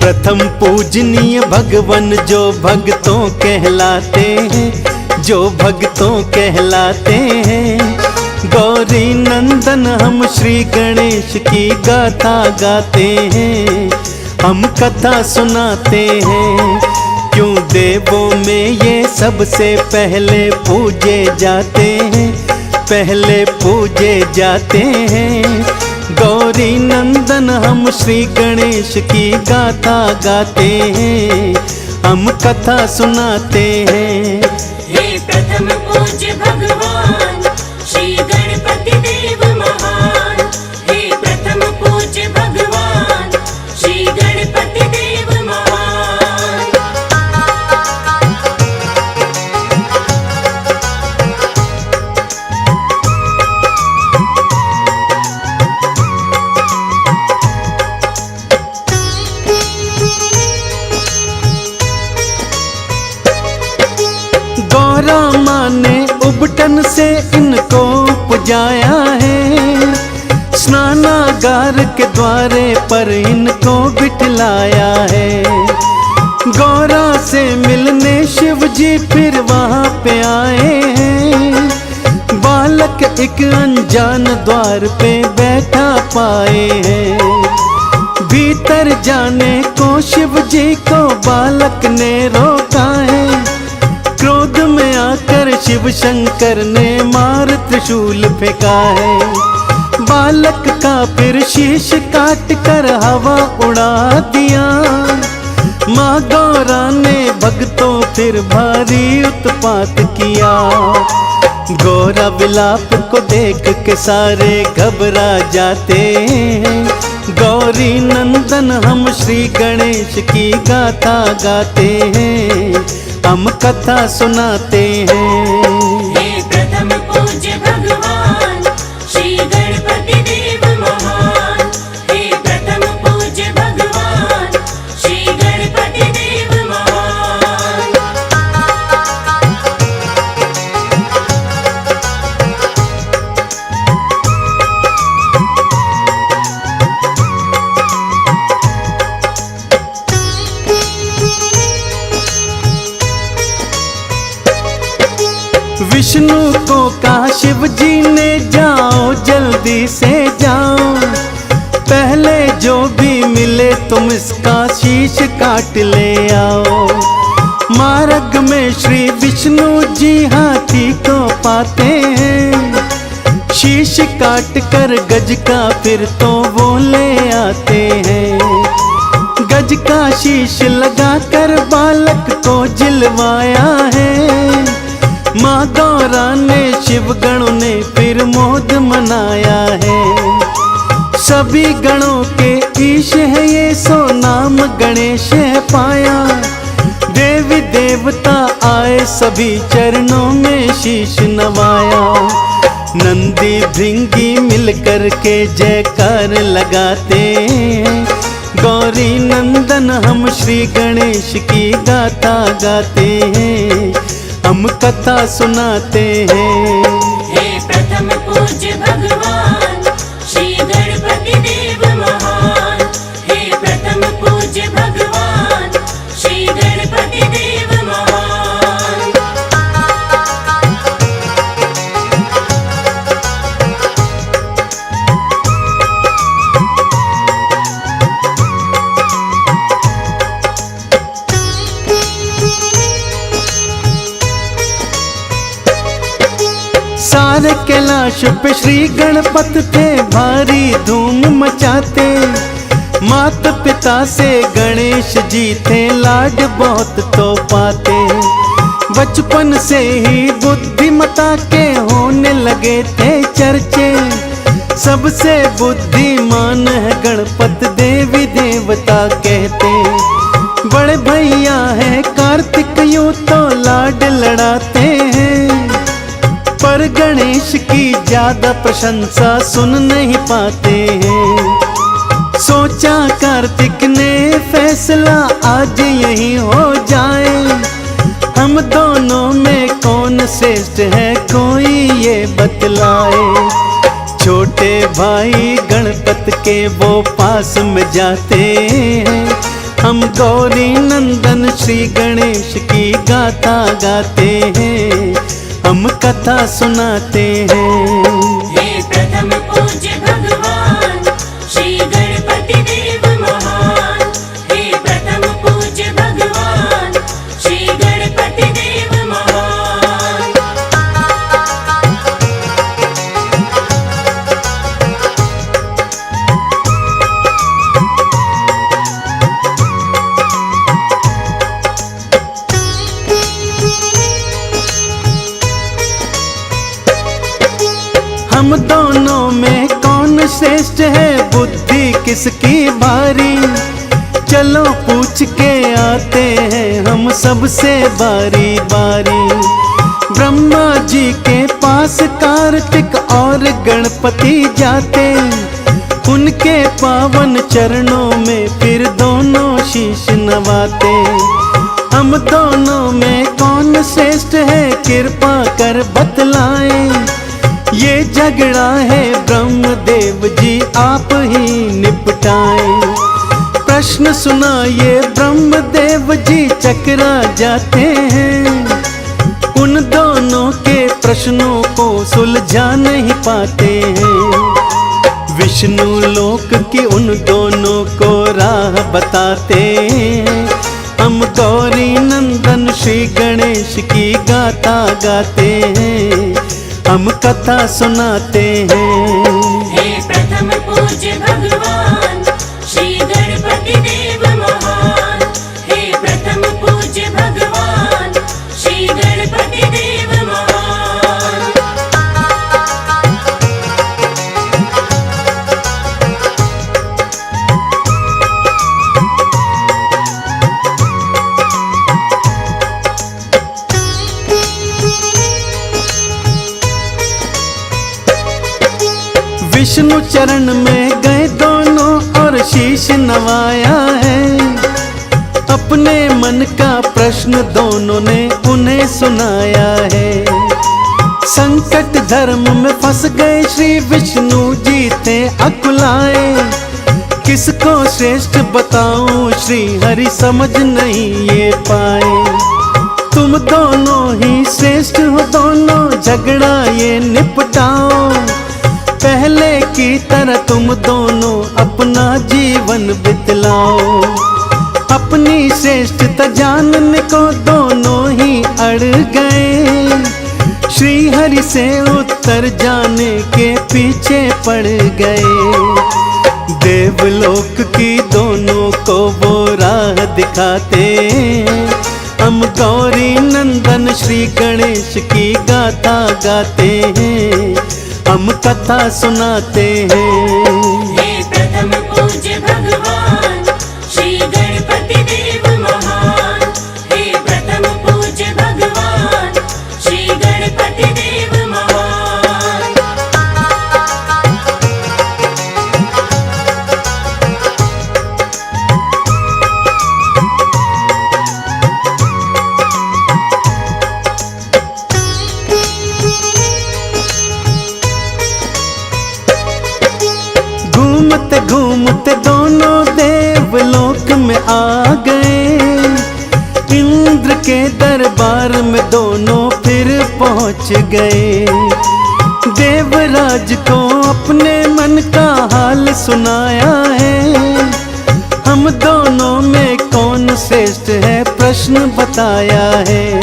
प्रथम पूजनीय भगवन जो भक्तों कहलाते हैं, जो भक्तों कहलाते हैं। गौरी नंदन हम श्री गणेश की गाथा गाते हैं, हम कथा सुनाते हैं। क्यों देवों में ये सबसे पहले पूजे जाते हैं, पहले पूजे जाते हैं। गौरी नंदन हम श्री गणेश की गाथा गाते हैं, हम कथा सुनाते हैं। हे प्रथम पूज्य भगवान श्री गणपति देव महान, हे प्रथम पूज्य भगवान श्री गणपति देव महान। गौरा माँ ने उबटन से इनको पुजाया है, स्नानागार के द्वारे पर इनको बिठलाया है। गौरा से मिलने शिव जी फिर वहाँ पे आए हैं, बालक एक अनजान द्वार पे बैठा पाए हैं। भीतर जाने को शिव जी को बालक ने रोका है, क्रोध में आकर शिव शंकर ने मार त्रिशूल फेंका है। बालक का फिर शीश काट कर हवा उड़ा दिया, माँ गौरा ने भक्तों फिर भारी उत्पात किया। गौरा विलाप को देख के सारे घबरा जाते हैं, गौरी नंदन हम श्री गणेश की गाथा गाते हैं, हम कथा सुनाते हैं। हे प्रथम पूज्य भगवान श्री गणपति देव महान, हे प्रथम पूज्य भगवान श्री गणपति देव महान। विष्णु को कहा शिव जी ने जाओ जल्दी से जाओ, पहले जो भी मिले तुम इसका शीश काट ले आओ। मार्ग में श्री विष्णु जी हाथी को पाते हैं, शीश काट कर गज का फिर तो वो ले आते हैं। गज का शीश लगा कर बालक को जिलवाया है, माँ गौरा ने शिव गणों ने फिर मोद मनाया है। सभी गणों के ईश है ये सो नाम गणेश है पाया, देवी देवता आए सभी चरणों में शीश नवाया। नंदी भृंगी मिलकर के जयकार लगाते हैं, गौरी नंदन हम श्री गणेश की गाथा गाते हैं, हम कथा सुनाते हैं। हे प्रथम पूज्य भगवान श्री गणपति देव महान, हे प्रथम पूज्य भगवान श्री गणपति देव महान। सारे कैलाश पे श्री गणपत थे भारी धूम मचाते, माता पिता से गणेश जी थे लाड बहुत तो पाते। बचपन से ही बुद्धिमता के होने लगे थे चर्चे, सबसे बुद्धिमान है गणपत देवी देवता कहते। बड़े भैया है कार्तिक यूं तो लाड लड़ाते हैं, पर गणेश की ज्यादा प्रशंसा सुन नहीं पाते हैं। सोचा कार्तिक ने फैसला आज यही हो जाए, हम दोनों में कौन श्रेष्ठ है कोई ये बतलाए। छोटे भाई गणपत के वो पास में जाते हैं, हम गौरी नंदन श्री गणेश की गाथा गाते हैं, हम कथा सुनाते हैं। हे प्रथम पूज्य भगवान श्री गणपति देव महान, हे प्रथम पूज्य भगवान श्री गणपति देव महान। हम दोनों में कौन श्रेष्ठ है, बुद्धि किसकी भारी, चलो पूछ के आते हैं हम सबसे बारी बारी। ब्रह्मा जी के पास कार्तिक और गणपति जाते, उनके पावन चरणों में फिर दोनों शीश नवाते। हम दोनों में कौन श्रेष्ठ है, कृपा कर बतलाएं, ये झगड़ा है ब्रह्मदेव जी आप ही निपटाएं। प्रश्न सुनाइए ब्रह्मदेव जी चकरा जाते हैं, उन दोनों के प्रश्नों को सुलझा नहीं पाते हैं। विष्णु लोक की उन दोनों को राह बताते हैं, हम गौरी नंदन श्री गणेश की गाथा गाते हैं, हम कथा सुनाते हैं। हे प्रथम पूज्य भगवान श्री गणपति देव महान, हे प्रथम पूज्य भगवान श्री गणपति देव महान। विष्णु चरण में गए दोनों और शीश नवाया है, अपने मन का प्रश्न दोनों ने उन्हें सुनाया है। संकट धर्म में फंस गए श्री विष्णु जी थे अकुलाए, किसको श्रेष्ठ बताऊं श्री हरि समझ नहीं ये पाए। तुम दोनों ही श्रेष्ठ हो, दोनों झगड़ा ये निपटाओ, पहले की तरह तुम दोनों अपना जीवन बितलाओ। अपनी श्रेष्ठता जानने को दोनों ही अड़ गए, श्री हरि से उत्तर जाने के पीछे पड़ गए। देवलोक की दोनों को वो राह दिखाते, हम गौरी नंदन श्री गणेश की गाथा गाते हैं, हम कथा सुनाते हैं। हे प्रथम पूज्य भगवान श्री गणपति देव महान, हे प्रथम पूज्य भगवान श्री गणपति देव महान। घूमते घूमते दोनों देवलोक में आ गए, इंद्र के दरबार में दोनों फिर पहुंच गए। देवराज को अपने मन का हाल सुनाया है, हम दोनों में कौन श्रेष्ठ है प्रश्न बताया है।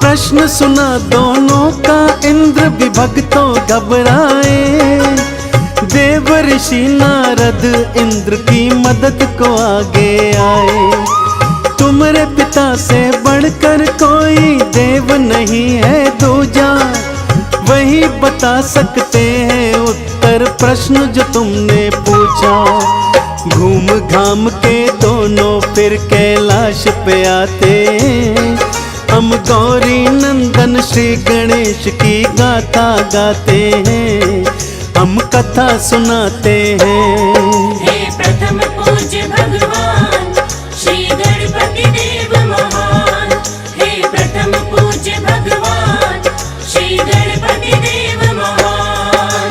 प्रश्न सुना दोनों का, इंद्र भी भक्तों घबराए, देव ऋषि नारद इंद्र की मदद को आगे आए। तुम्हारे पिता से बढ़कर कोई देव नहीं है दूजा, वही बता सकते हैं उत्तर प्रश्न जो तुमने पूछा। घूम घाम के दोनों फिर कैलाश पे आते, हम गौरी नंदन श्री गणेश की गाथा गाते हैं, हम कथा सुनाते हैं। हे प्रथम पूज्य भगवान श्री गणपति देव महान, हे प्रथम पूज्य भगवान श्री गणपति देव महान।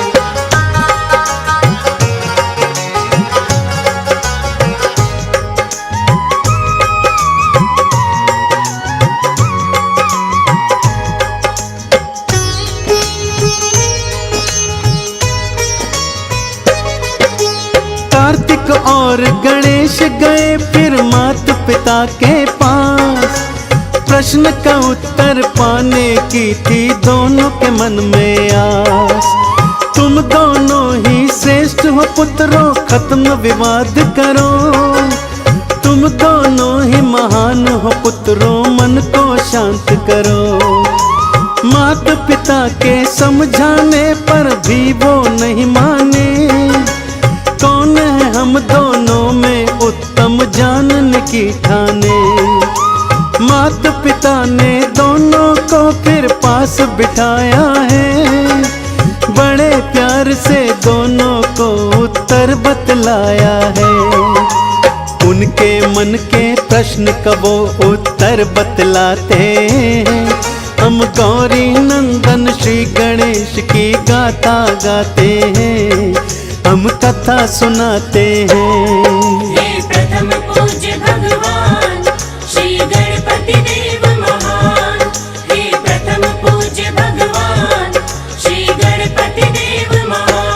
और गणेश गए फिर माता पिता के पास। प्रश्न का उत्तर पाने की थी दोनों के मन में आस। तुम दोनों ही श्रेष्ठ हो पुत्रों, खत्म विवाद करो। तुम दोनों ही महान हो पुत्रों, मन को शांत करो। माता पिता के समझाने पर भी वो नहीं माने। कौन है हम दोनों में उत्तम जानने की ठाने। माता पिता ने दोनों को फिर पास बिठाया है। बड़े प्यार से दोनों को उत्तर बतलाया है। उनके मन के प्रश्न का वो उत्तर बतलाते हैं। हम गौरी नंदन श्री गणेश की गाथा गाते हैं, हम कथा सुनाते हैं। हे प्रथम पूज्य भगवान श्री गणपति देव महान। हे प्रथम पूज्य भगवान श्री गणपति देव महान।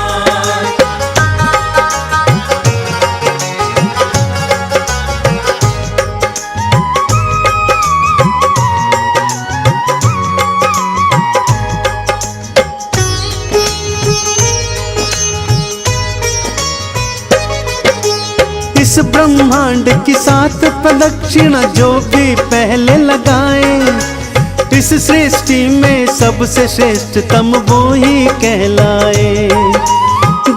इस ब्रह्मांड की 7 प्रदक्षिणा जो भी पहले लगाए, इस सृष्टि में सबसे श्रेष्ठतम वो ही कहलाए।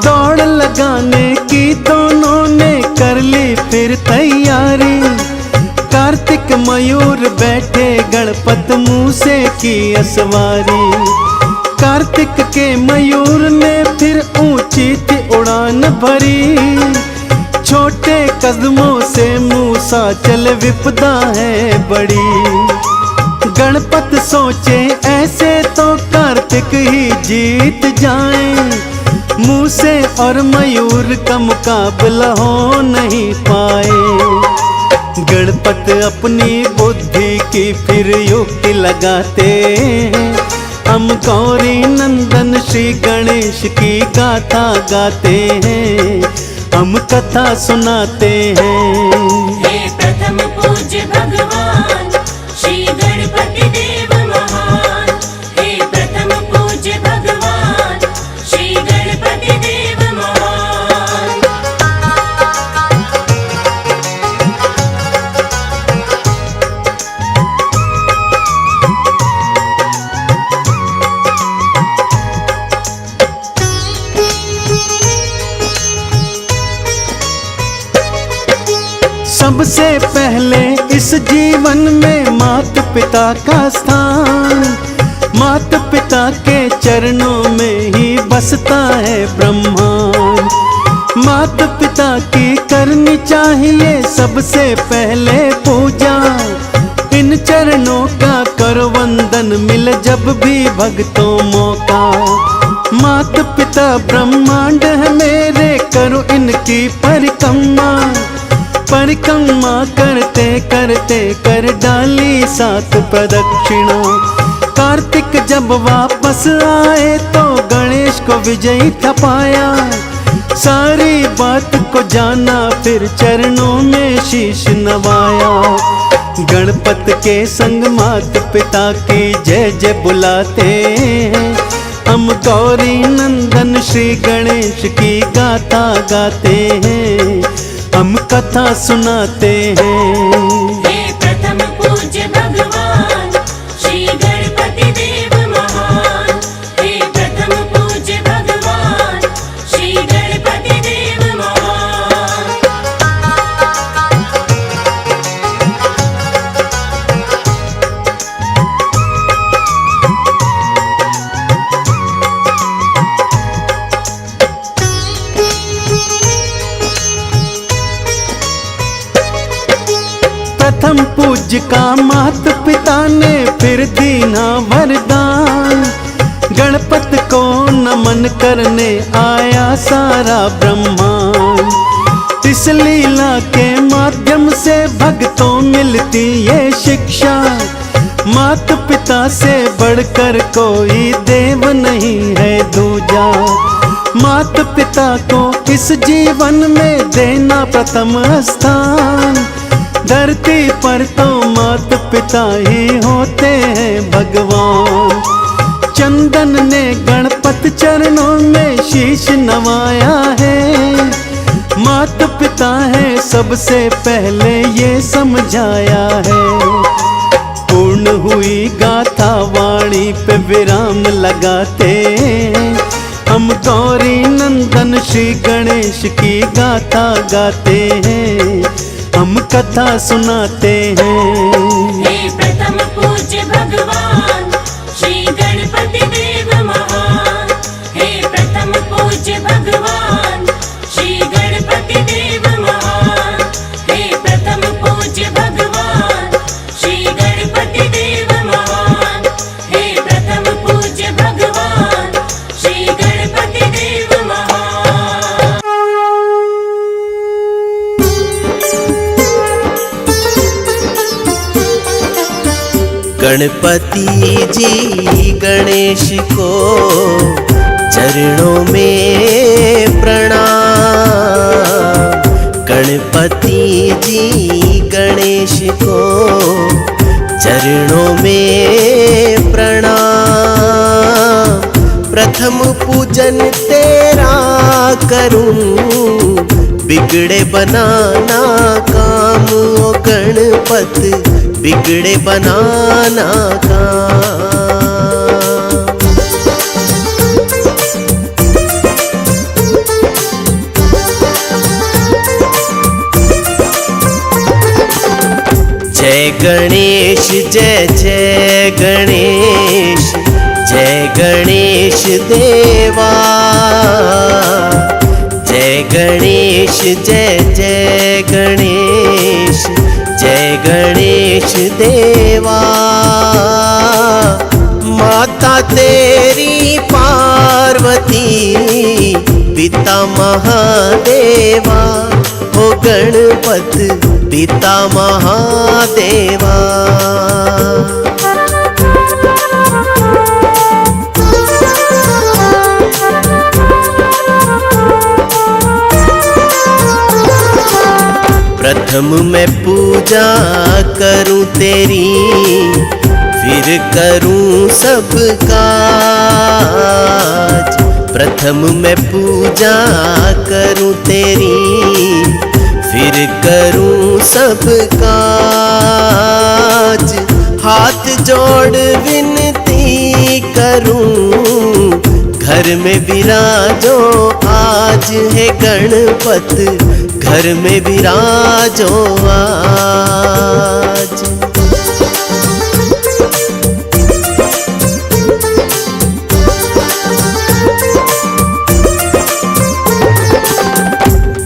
दौड़ लगाने की दोनों ने कर ली फिर तैयारी। कार्तिक मयूर बैठे गणपत मुँह से की असवारी। कार्तिक के मयूर ने फिर ऊंची थी उड़ान भरी। छोटे कदमों से मूसा चल विपदा है बड़ी। गणपत सोचे ऐसे तो कार्तिक ही जीत जाएं। मूसे और मयूर का मुकाबला हो नहीं पाए। गणपत अपनी बुद्धि की फिर युक्ति लगाते हैं। हम गौरी नंदन श्री गणेश की गाथा गाते हैं, हम कथा सुनाते हैं। हे प्रथम पूज्य भगवान श्री गणपति देव महान। हे प्रथम पूज्य भगवान श्री गणपति देव महान। सबसे पहले इस जीवन में माता पिता का स्थान। माता पिता के चरणों में ही बसता है ब्रह्मांड। माता पिता की करनी चाहिए सबसे पहले पूजा। इन चरणों का करो वंदन मिल जब भी भक्तों मौका। माता पिता ब्रह्मांड है मेरे, करो इनकी परिक्रमा। परिक्रमा करते करते कर डाली 7 प्रदक्षिणा। कार्तिक जब वापस आए तो गणेश को विजयी थपाया। सारी बात को जाना फिर चरणों में शीश नवाया। गणपत के संग माता पिता की जय जय बुलाते हैं। हम गौरी नंदन श्री गणेश की गाथा गाते हैं, हम कथा सुनाते हैं। हे प्रथम पूज्य भगवान श्री गणपति देव महान। हे प्रथम पूज्य भगवान श्री गणपति देव महान। प्रथम पूज्य का माता पिता ने फिर दीना वरदान। गणपत को नमन करने आया सारा ब्रह्मांड। इस लीला के माध्यम से भक्तों मिलती ये शिक्षा। माता पिता से बढ़कर कोई देव नहीं है दूजा। माता पिता को इस जीवन में देना प्रथम स्थान। धरती पर तो माता पिता ही होते हैं भगवान। चंदन ने गणपति चरणों में शीश नवाया है। माता पिता है सबसे पहले ये समझाया है। पूर्ण हुई गाथा वाणी पे विराम लगाते। हम गौरी नंदन श्री गणेश की गाथा गाते हैं, हम कथा सुनाते हैं। हे प्रथम पूज्य भगवान श्री गणपति देव महान। हे प्रथम पूज्य भगवान श्री गणपति देव महान। हे प्रथम पूज्य भगवान श्री गणपति देव महान। हे प्रथम पूज्य भगवान श्री गणपति देव महान। गणपति जी गणेश को चरणों में प्रणाम। गणपति जी गणेश को चरणों में प्रणाम। प्रथम पूजन तेरा करूं, बिगड़े बनाना काम ओ गणपति, बिगड़े बनाना काम। जय गणेश जय जय गणेश, जय गणेश देवा। जय गणेश जय जय गणेश, जय गणेश देवा। माता तेरी पार्वती, पिता महादेवा। हो गणपति पिता महादेवा। प्रथम मैं पूजा करूं तेरी, फिर करूं सब काज। प्रथम मैं पूजा करूं तेरी, फिर करूं सब काज। हाथ जोड़ विनती करूं, घर में विराजो आज है गणपति, घर में विराजो आज।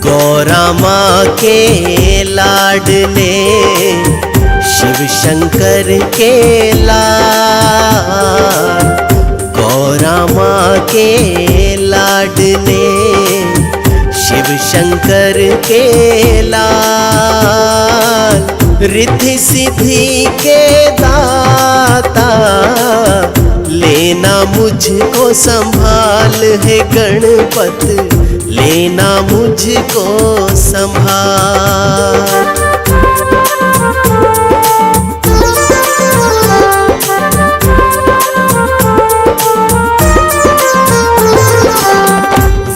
गौरा माँ के लाडले, शिव शंकर के लाल। गौरा माँ के लाडले, शिव शंकर के लाल। रिद्धि सिद्धि के दाता, लेना मुझको संभाल है गणपति, लेना मुझको संभाल।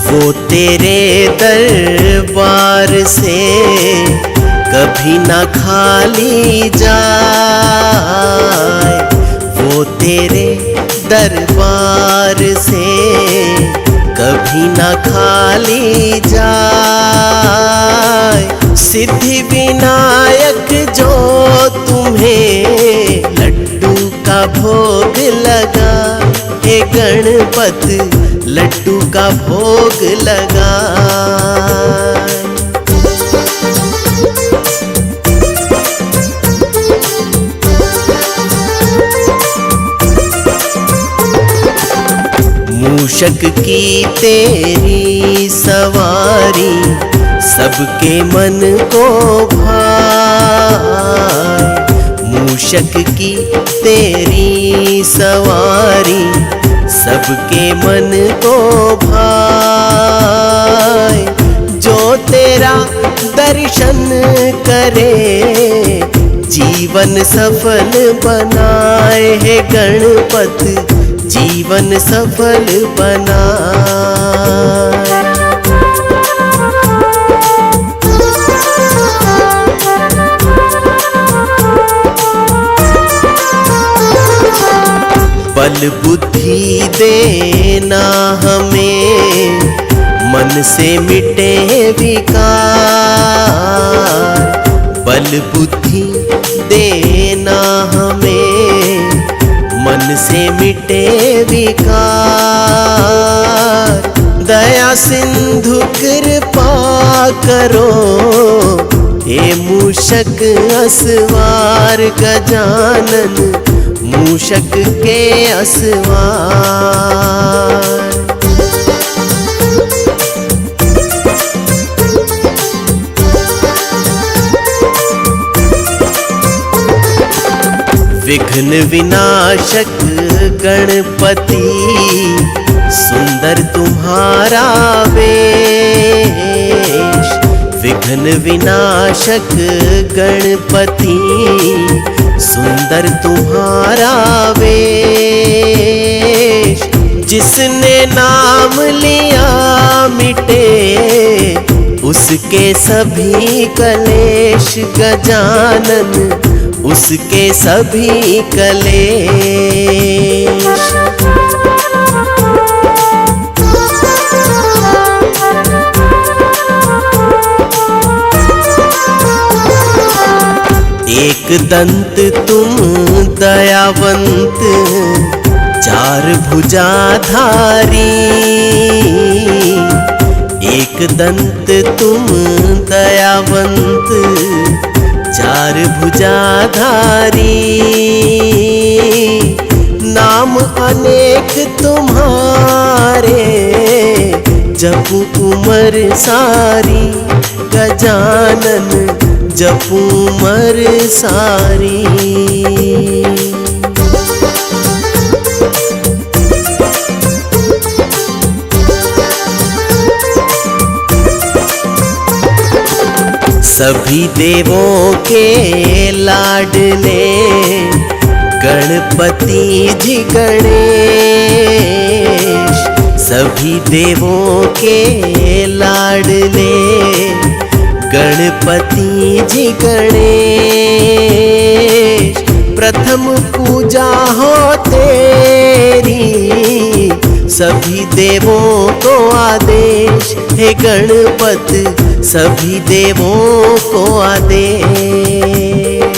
वो तेरे दरबार से कभी ना खाली जाए। वो तेरे दरबार से कभी ना खाली जाए। सिद्धि विनायक जो तुम्हें लड्डू का भोग लगा, हे गणपति लड्डू का भोग लगा। मूषक की तेरी सवारी, सबके मन को भाए। मूषक की तेरी सवारी, सबके मन को भाए। दर्शन करे, जीवन सफल बनाए हे गणपति, जीवन सफल बनाए। बल बुद्धि देना हमें, मन से मिटे विकार। बल बुद्धि देना हमें, मन से मिटे विकार। दया सिंधु कृपा करो, हे मूषक असवार गजानन, मूषक के असवार। विघ्न विनाशक गणपति, सुंदर तुम्हारा वेश। विघ्न विनाशक गणपति, सुंदर तुम्हारा वेश। जिसने नाम लिया मिटे, उसके सभी कलेश गजानन, उसके सभी कलेश। एक दंत तुम दयावंत, चार भुजाधारी। एक दंत तुम दयावंत, चार भुजाधारी। नाम अनेक तुम्हारे, जपू उमर सारी गजानन, जपू उमर सारी। सभी देवों के लाडले, गणपति जी गणेश। सभी देवों के लाडले, गणपति जी गणेश। प्रथम पूजा हो तेरी, सभी देवों को आदेश, हे गणपति सभी देवों को आदेश।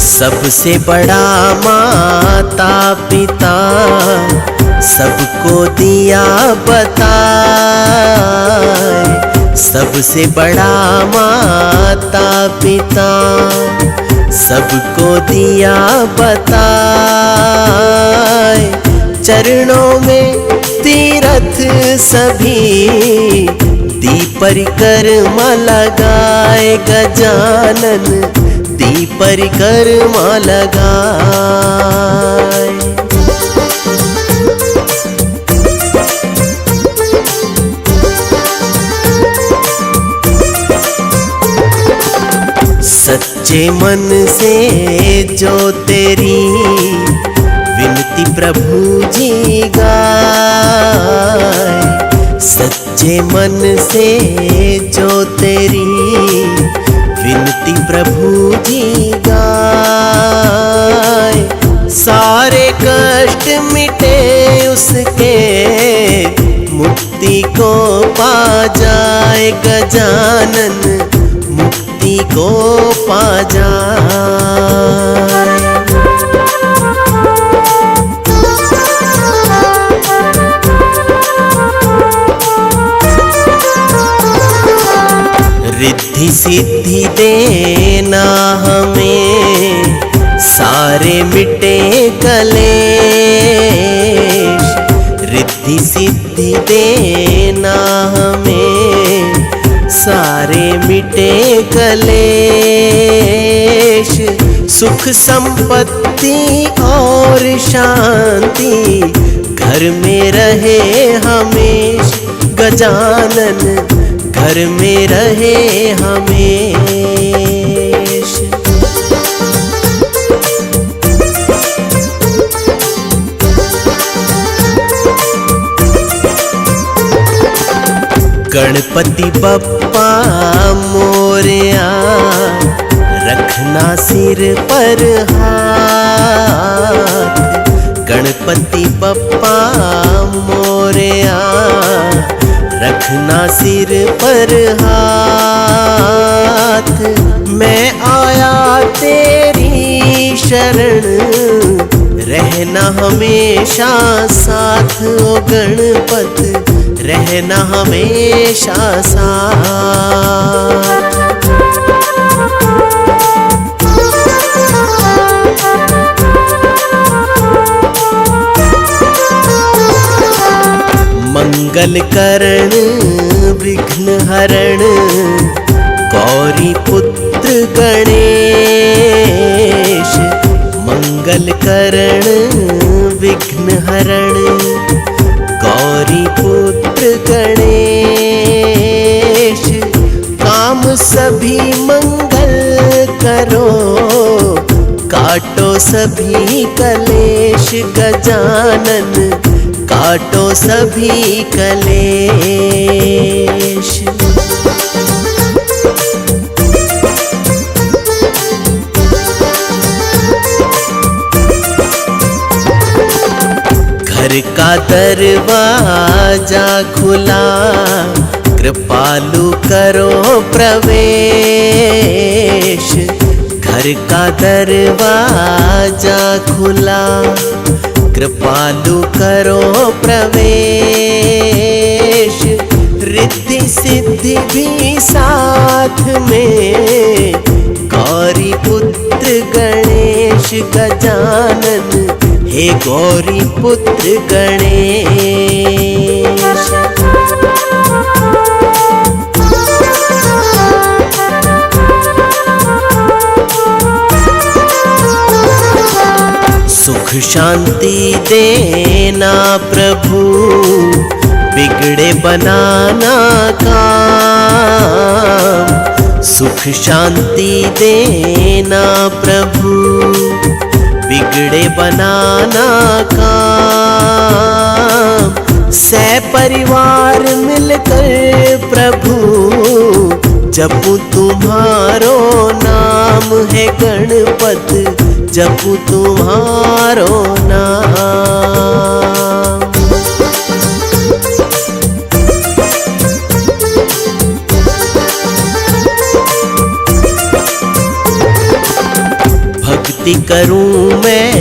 सबसे बड़ा माता पिता, सबको दिया बताए। सबसे बड़ा माता पिता, सबको दिया बताए। चरणों में तीरथ सभी, दी परिक्रमा लगाए गजानन, दी परिक्रमा लगाए। सच्चे मन से जो तेरी विनती प्रभु जी गाए। सच्चे मन से जो तेरी विनती प्रभु जी गाए। सारे कष्ट मिटे उसके, मुक्ति को पा जाए गजानन, मुक्ति को पा जाए। रिद्धि सिद्धि देना हमें, सारे मिटे कलेश। रिद्धि सिद्धि देना हमें, सारे मिटे कलेश। सुख संपत्ति और शांति घर में रहे हमेश। गजानन घर में रहे हमेश। गणपति बप्पा मोरया रखना सिर पर हाथ। गणपति बप्पा मोरया रखना सिर पर हाथ। मैं आया तेरी शरण रहना हमेशा साथ। ओ गणपत रहना हमेशा साथ। मंगल करण विघ्न हरण गौरी पुत्र गणेश। मंगल करण विघ्न हरण गौरी पुत्र गणेश। काम सभी मंगल करो काटो सभी कलेश। गजानन काटो सभी कलेश। घर का दरवाजा खुला कृपालु करो प्रवेश। घर का दरवाजा खुला कृपालु करो प्रवेश। रिद्धि सिद्धि भी साथ में गौरी पुत्र गणेश। गजानन हे गौरी पुत्र गणेश। सुख शांति देना प्रभु बिगड़े बनाना काम। सुख शांति देना प्रभु बिगड़े बनाना काम। सह परिवार मिलकर प्रभु जपू तुम्हारो नाम है गणपत। जपू तुम्हारो नाम। भक्ति करूं मैं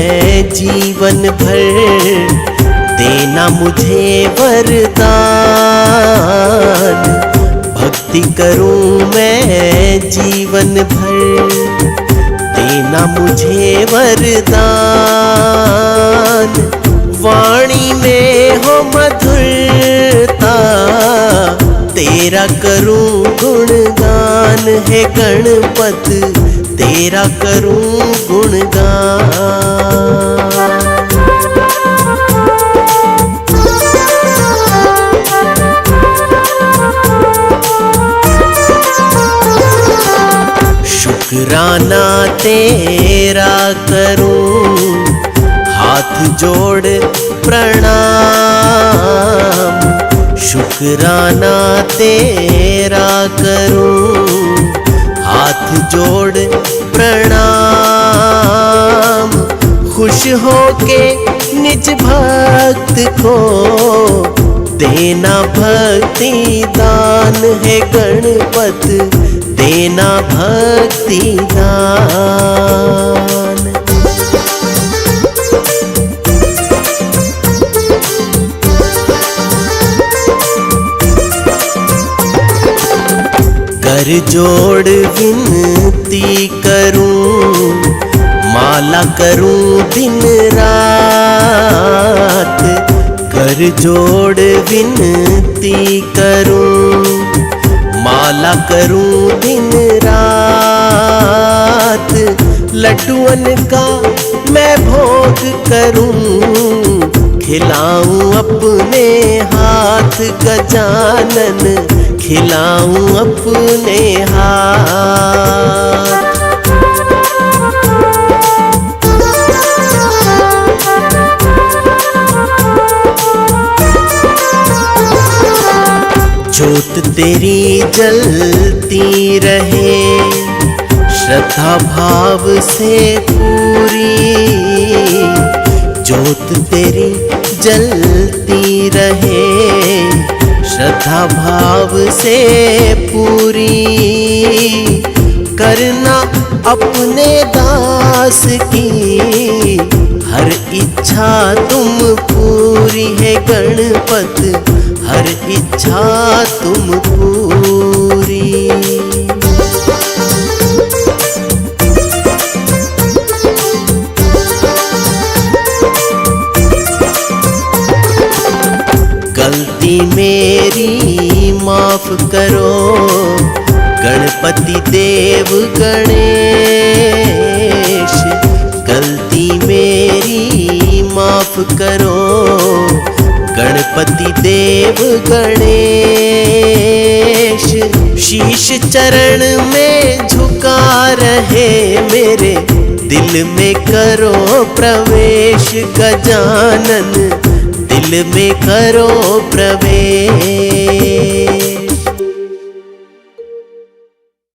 जीवन भर देना मुझे वरदान। भक्ति करूं मैं जीवन भर देना मुझे वरदान। वाणी में हो मधुरता तेरा करूं गुणगान है गणपत। तेरा करूं गुणगान। शुक्राना तेरा करूं हाथ जोड़ प्रणाम। शुक्राना तेरा करूं हाथ जोड़ प्रणाम। खुश होके निज भक्त को देना भक्ति दान है गणपत। देना भक्ति दान। कर जोड़ विनती करूं माला करूं दिन रात। कर जोड़ विनती करूं माला करूं दिन रात। लड्डुअन का मैं भोग करूं, खिलाऊं अपने हाथ गजानन, खिलाऊं अपने हाथ। ज्योत तेरी जलती रहे, श्रद्धा भाव से पूरी, ज्योत तेरी जलती रहे, श्रद्धा भाव से पूरी। करना अपने दास की हर इच्छा तुम पूरी है गणपत, हर इच्छा तुम पूरी। गलती मेरी माफ करो गणपति देव गणेश, गलती मेरी माफ करो गणपति देव गणेश। शीश चरण में झुका रहे मेरे, दिल में करो प्रवेश गजानन, दिल में करो प्रवेश।